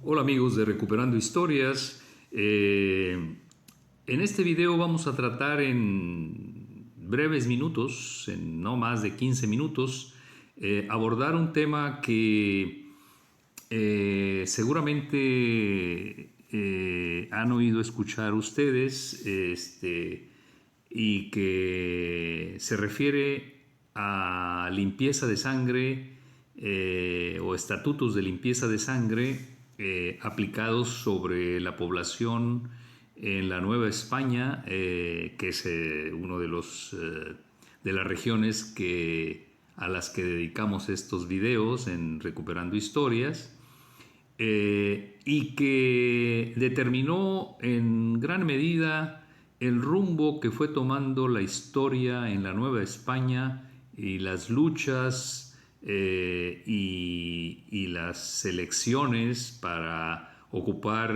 Hola amigos de Recuperando Historias. En este video vamos a tratar en breves minutos, en no más de 15 minutos, abordar un tema que seguramente han oído escuchar ustedes y que se refiere a limpieza de sangre o estatutos de limpieza de sangre aplicados sobre la población en la Nueva España, que es uno de de las regiones a las que dedicamos estos videos en Recuperando Historias, y que determinó en gran medida el rumbo que fue tomando la historia en la Nueva España y las luchas y las elecciones para ocupar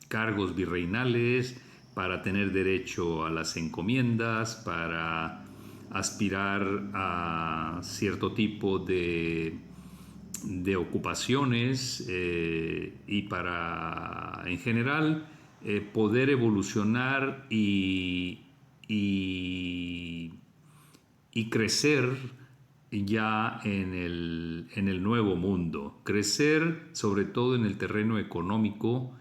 cargos virreinales, para tener derecho a las encomiendas, para aspirar a cierto tipo de ocupaciones y para, en general, poder evolucionar y crecer ya en el nuevo mundo. Crecer sobre todo en el terreno económico,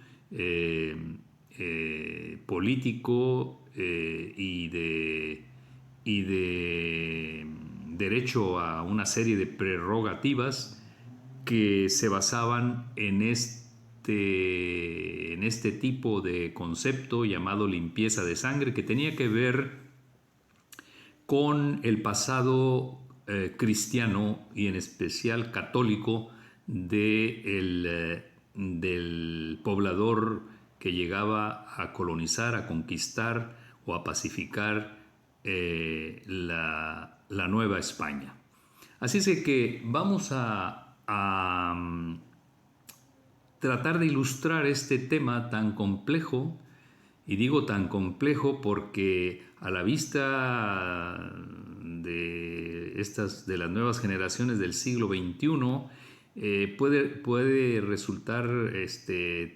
político y de derecho a una serie de prerrogativas que se basaban en este tipo de concepto llamado limpieza de sangre, que tenía que ver con el pasado cristiano y en especial católico del poblador que llegaba a colonizar, a conquistar o a pacificar la Nueva España. Así es que vamos a tratar de ilustrar este tema tan complejo, y digo tan complejo porque a la vista de las nuevas generaciones del siglo XXI, puede resultar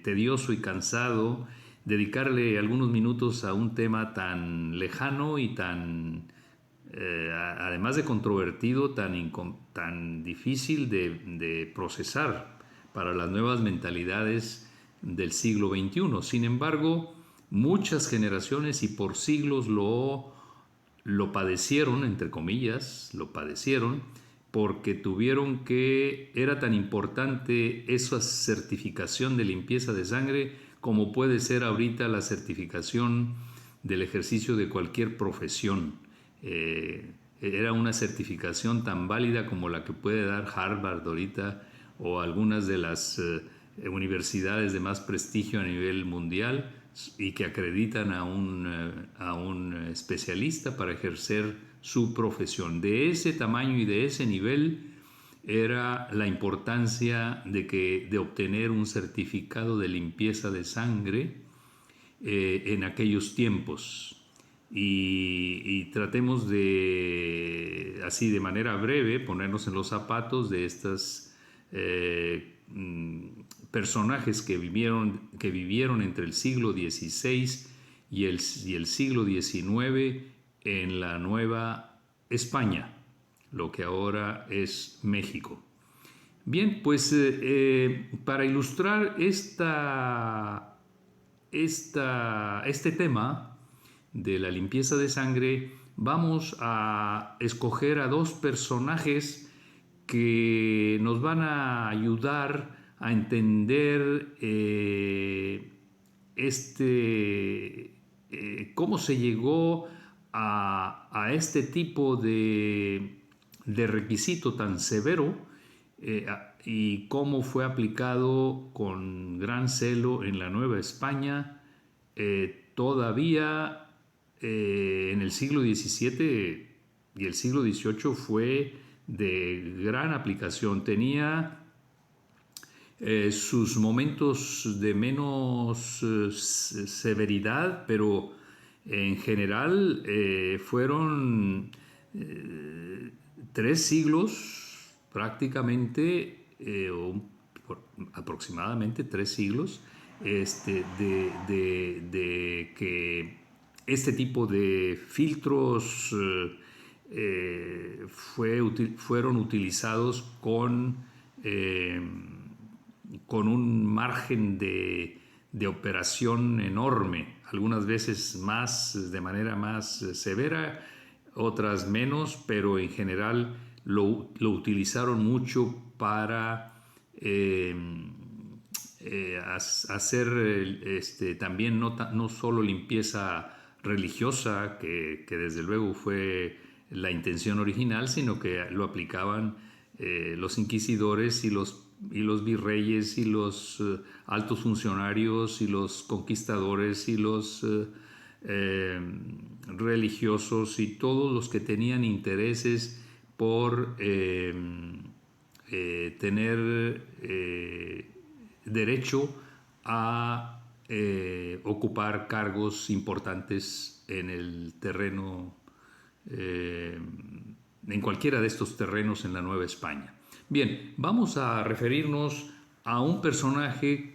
tedioso y cansado dedicarle algunos minutos a un tema tan lejano y además de controvertido, tan difícil de procesar para las nuevas mentalidades del siglo XXI. Sin embargo, muchas generaciones y por siglos lo padecieron, entre comillas, lo padecieron, porque era tan importante esa certificación de limpieza de sangre como puede ser ahorita la certificación del ejercicio de cualquier profesión. Era una certificación tan válida como la que puede dar Harvard ahorita o algunas de las universidades de más prestigio a nivel mundial y que acreditan a un especialista para ejercer su profesión. De ese tamaño y de ese nivel era la importancia de obtener un certificado de limpieza de sangre en aquellos tiempos. Y tratemos así de manera breve, ponernos en los zapatos de estas personajes que vivieron entre el siglo XVI y el siglo XIX en la Nueva España, lo que ahora es México. Bien, pues para ilustrar este tema de la limpieza de sangre, vamos a escoger a dos personajes que nos van a ayudar a entender cómo se llegó a este tipo de requisito tan severo, y cómo fue aplicado con gran celo en la Nueva España, todavía en el siglo XVII y el siglo XVIII fue de gran aplicación. Tenía sus momentos de menos severidad, pero en general fueron 3 siglos prácticamente, aproximadamente 3 siglos, de que este tipo de filtros fueron utilizados con un margen de operación enorme, algunas veces de manera más severa, otras menos, pero en general lo utilizaron mucho para hacer también no solo limpieza religiosa, que desde luego fue la intención original, sino que lo aplicaban los inquisidores y los virreyes y los altos funcionarios y los conquistadores y los religiosos y todos los que tenían intereses por tener derecho a ocupar cargos importantes en el terreno, en cualquiera de estos terrenos en la Nueva España. Bien, vamos a referirnos a un personaje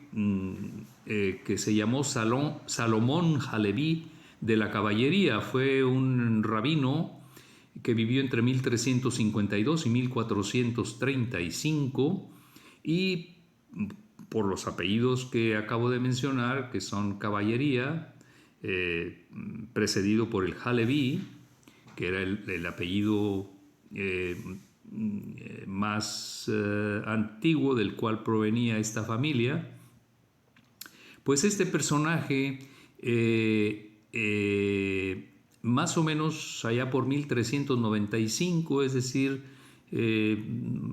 que se llamó Salomón Jaleví de la Caballería. Fue un rabino que vivió entre 1352 y 1435 y por los apellidos que acabo de mencionar, que son Caballería, precedido por el Jaleví, que era el apellido más antiguo del cual provenía esta familia. Pues este personaje, más o menos allá por 1395, es decir,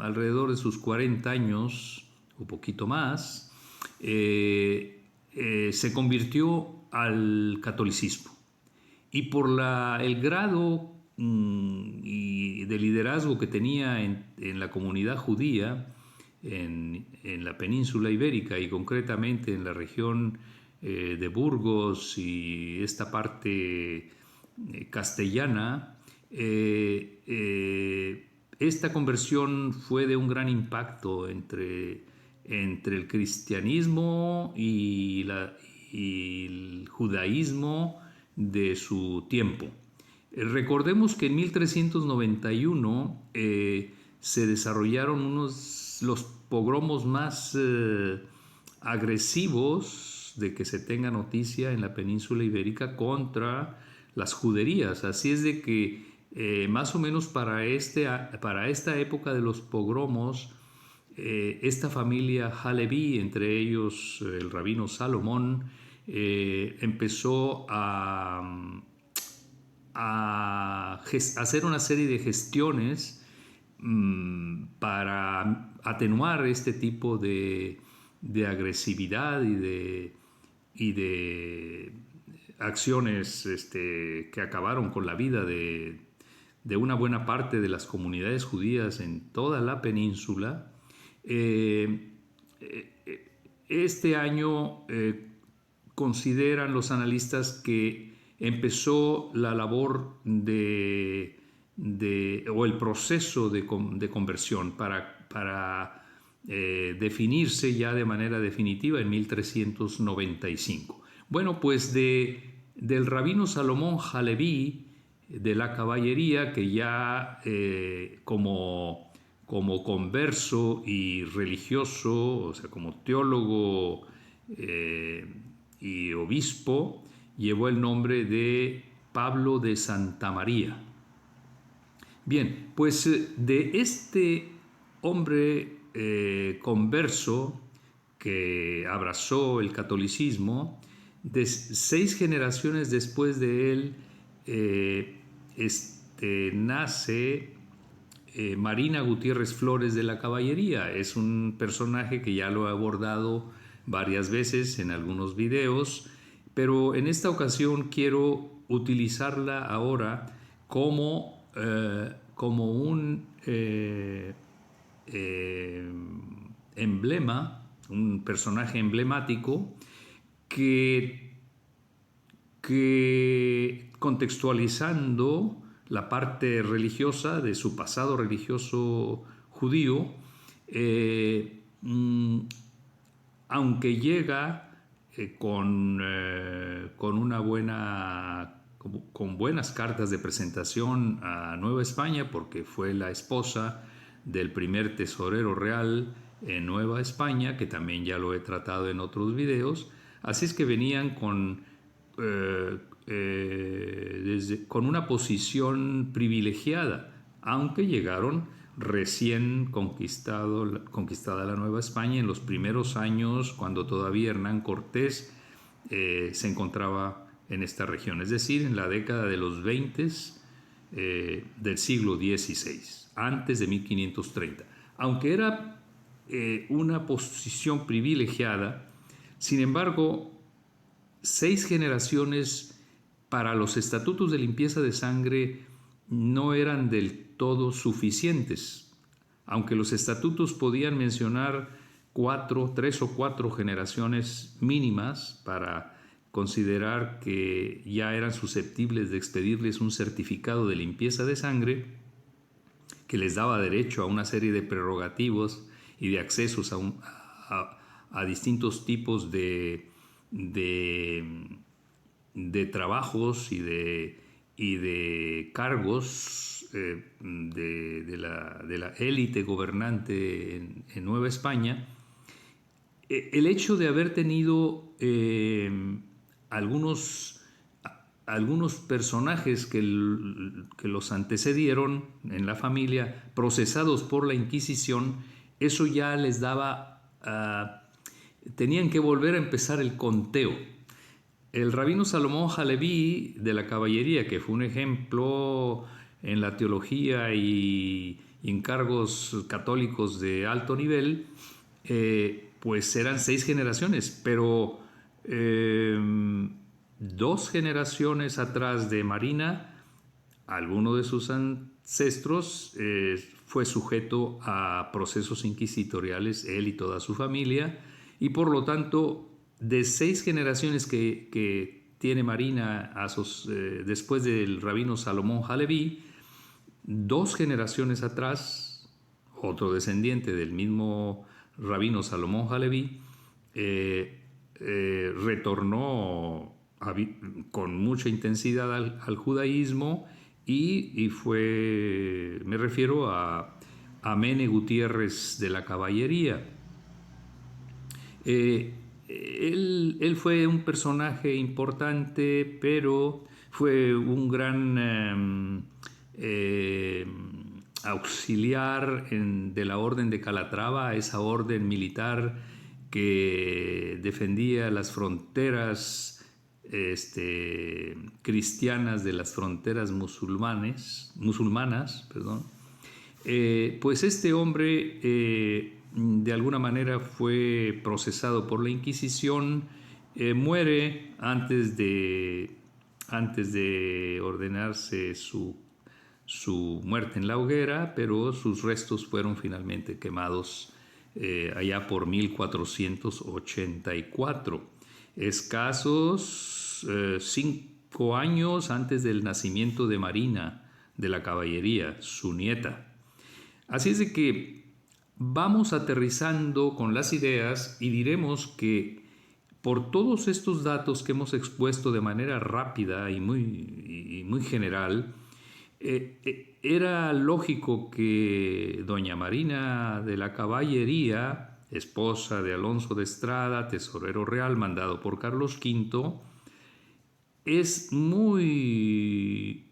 alrededor de sus 40 años o poquito más, se convirtió al catolicismo. Y por el grado de liderazgo que tenía en la comunidad judía, en la península ibérica y concretamente en la región de Burgos y esta parte castellana, esta conversión fue de un gran impacto entre el cristianismo y el judaísmo de su tiempo. Recordemos que en 1391 se desarrollaron los pogromos más agresivos de que se tenga noticia en la península ibérica contra las juderías. Así es de que más o menos para esta época de los pogromos, esta familia Jaleví, entre ellos el rabino Salomón, empezó a hacer una serie de gestiones para atenuar este tipo de agresividad y de acciones que acabaron con la vida de una buena parte de las comunidades judías en toda la península. Este año consideran los analistas que empezó la labor o el proceso de conversión para definirse ya de manera definitiva en 1395. Bueno, pues del rabino Salomón Jaleví de la Caballería, que ya como converso y religioso, o sea, como teólogo y obispo, llevó el nombre de Pablo de Santa María. Bien, pues de este hombre converso que abrazó el catolicismo, 6 generaciones después de él nace Marina Gutiérrez Flores de la Caballería. Es un personaje que ya lo he abordado varias veces en algunos videos, pero en esta ocasión quiero utilizarla ahora como un emblema, un personaje emblemático que contextualizando la parte religiosa de su pasado religioso judío, aunque llega con buenas cartas de presentación a Nueva España, porque fue la esposa del primer tesorero real en Nueva España, que también ya lo he tratado en otros videos. Así es que venían con una posición privilegiada, aunque llegaron recién conquistada la Nueva España en los primeros años, cuando todavía Hernán Cortés se encontraba en esta región, es decir, en la década de los 20 del siglo XVI, antes de 1530. Aunque era una posición privilegiada, sin embargo, 6 generaciones para los estatutos de limpieza de sangre no eran del todo suficientes, aunque los estatutos podían mencionar 3 o 4 generaciones mínimas para considerar que ya eran susceptibles de expedirles un certificado de limpieza de sangre que les daba derecho a una serie de prerrogativos y de accesos a distintos tipos de trabajos y de cargos de la élite gobernante en Nueva España. El hecho de haber tenido algunos personajes que los antecedieron en la familia, procesados por la Inquisición, eso ya les daba, tenían que volver a empezar el conteo. El rabino Salomón Haleví de la caballería, que fue un ejemplo en la teología y en cargos católicos de alto nivel, pues eran 6 generaciones, pero 2 generaciones atrás de Marina, alguno de sus ancestros fue sujeto a procesos inquisitoriales, él y toda su familia, y por lo tanto, de 6 generaciones que tiene Marina después del rabino Salomón Haleví, 2 generaciones atrás, otro descendiente del mismo rabino Salomón Haleví, retornó con mucha intensidad al judaísmo y me refiero a Mene Gutiérrez de la Caballería. Él fue un personaje importante, pero fue un gran auxiliar de la Orden de Calatrava, esa orden militar que defendía las fronteras cristianas de las fronteras musulmanas. Pues este hombre de alguna manera fue procesado por la Inquisición, muere antes de ordenarse su muerte en la hoguera, pero sus restos fueron finalmente quemados allá por 1484, escasos 5 años antes del nacimiento de Marina de la Caballería, su nieta. Así es de que vamos aterrizando con las ideas y diremos que por todos estos datos que hemos expuesto de manera rápida y muy general, era lógico que doña Marina de la Caballería, esposa de Alonso de Estrada, tesorero real mandado por Carlos V, es muy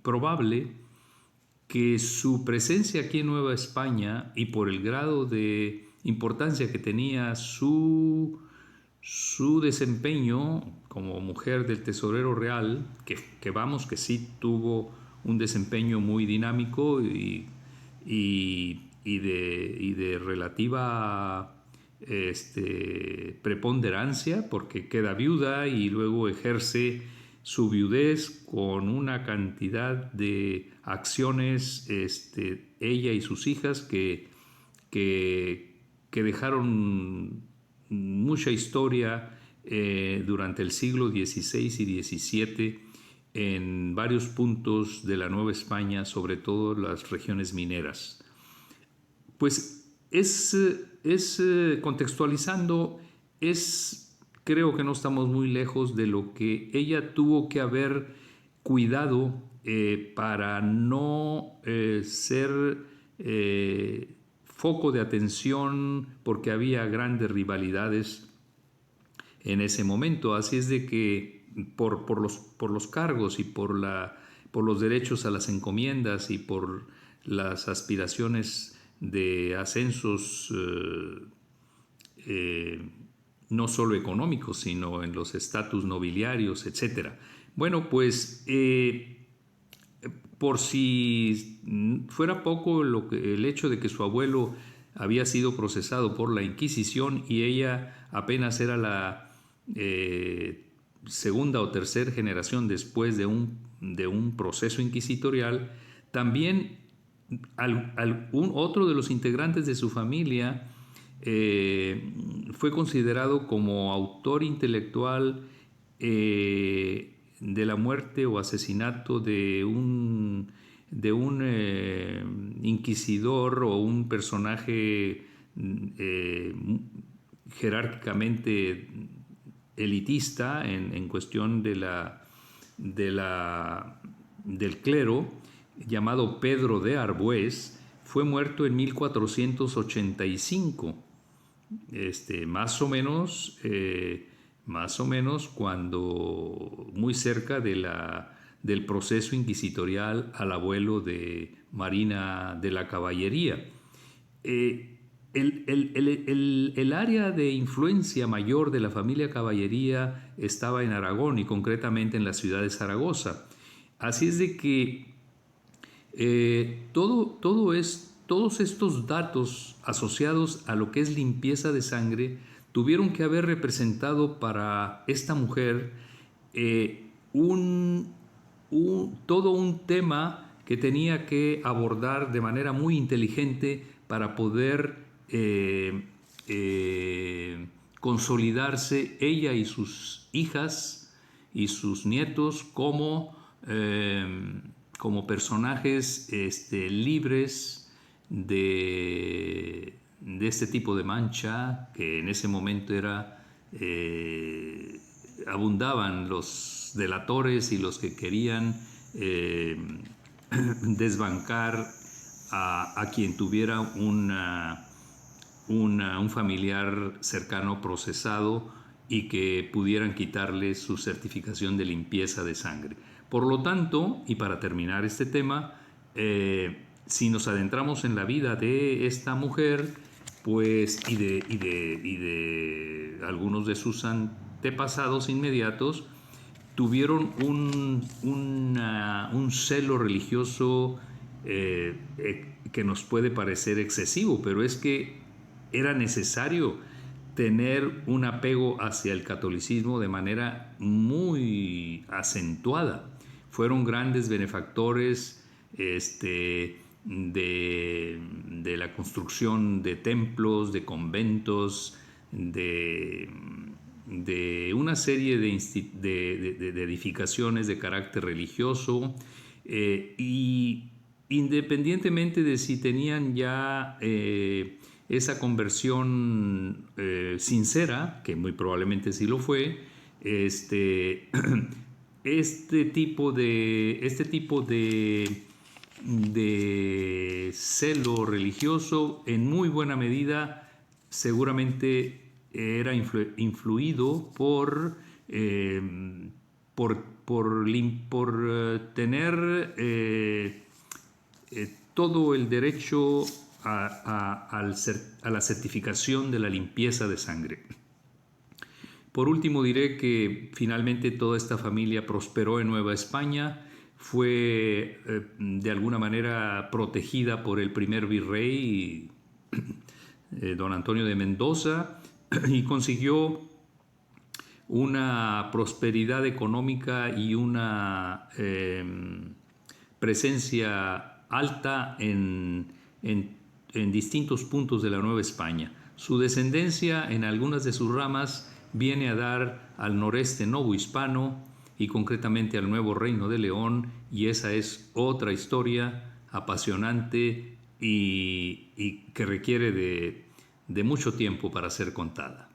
probable que su presencia aquí en Nueva España, y por el grado de importancia que tenía su desempeño como mujer del tesorero real, que sí tuvo un desempeño muy dinámico y de relativa preponderancia, porque queda viuda y luego ejerce su viudez con una cantidad de acciones, ella y sus hijas, que dejaron mucha historia durante el siglo XVI y XVII en varios puntos de la Nueva España, sobre todo las regiones mineras. Pues Contextualizando, creo que no estamos muy lejos de lo que ella tuvo que haber cuidado para no ser foco de atención, porque había grandes rivalidades en ese momento. Así es de que por los cargos y por los derechos a las encomiendas y por las aspiraciones de ascensos no solo económicos, sino en los estatus nobiliarios, etc. Bueno, pues por si fuera poco el hecho de que su abuelo había sido procesado por la Inquisición y ella apenas era la segunda o tercera generación después de un proceso inquisitorial, también otro de los integrantes de su familia fue considerado como autor intelectual de la muerte o asesinato de un inquisidor o un personaje jerárquicamente elitista en cuestión del clero, llamado Pedro de Arbués. Fue muerto en 1485, más o menos cuando muy cerca del proceso inquisitorial al abuelo de Marina de la Caballería. El área de influencia mayor de la familia Caballería estaba en Aragón y concretamente en la ciudad de Zaragoza. Así es de que todos estos datos asociados a lo que es limpieza de sangre tuvieron que haber representado para esta mujer todo un tema que tenía que abordar de manera muy inteligente para poder consolidarse ella y sus hijas y sus nietos como personajes libres de este tipo de mancha, que en ese momento abundaban los delatores y los que querían desbancar a quien tuviera un familiar cercano procesado y que pudieran quitarle su certificación de limpieza de sangre. Por lo tanto, y para terminar este tema, si nos adentramos en la vida de esta mujer, pues y de algunos de sus antepasados inmediatos, tuvieron un celo religioso que nos puede parecer excesivo, pero es que era necesario tener un apego hacia el catolicismo de manera muy acentuada. Fueron grandes benefactores de la construcción de templos, de conventos, de una serie de edificaciones de carácter religioso, y independientemente de si tenían ya esa conversión sincera, que muy probablemente sí lo fue, este tipo de celo religioso en muy buena medida seguramente era influido por tener todo el derecho a la certificación de la limpieza de sangre. Por último diré que finalmente toda esta familia prosperó en Nueva España, fue de alguna manera protegida por el primer virrey, don Antonio de Mendoza, y consiguió una prosperidad económica y una presencia alta en distintos puntos de la Nueva España. Su descendencia en algunas de sus ramas viene a dar al noreste novohispano y concretamente al Nuevo Reino de León, y esa es otra historia apasionante y que requiere de mucho tiempo para ser contada.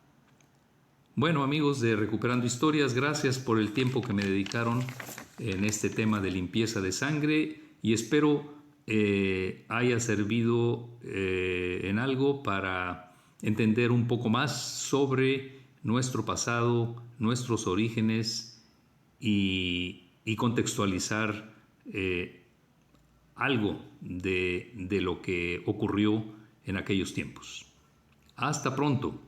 Bueno, amigos de Recuperando Historias, gracias por el tiempo que me dedicaron en este tema de limpieza de sangre y espero haya servido en algo para entender un poco más sobre nuestro pasado, nuestros orígenes y contextualizar algo de lo que ocurrió en aquellos tiempos. Hasta pronto.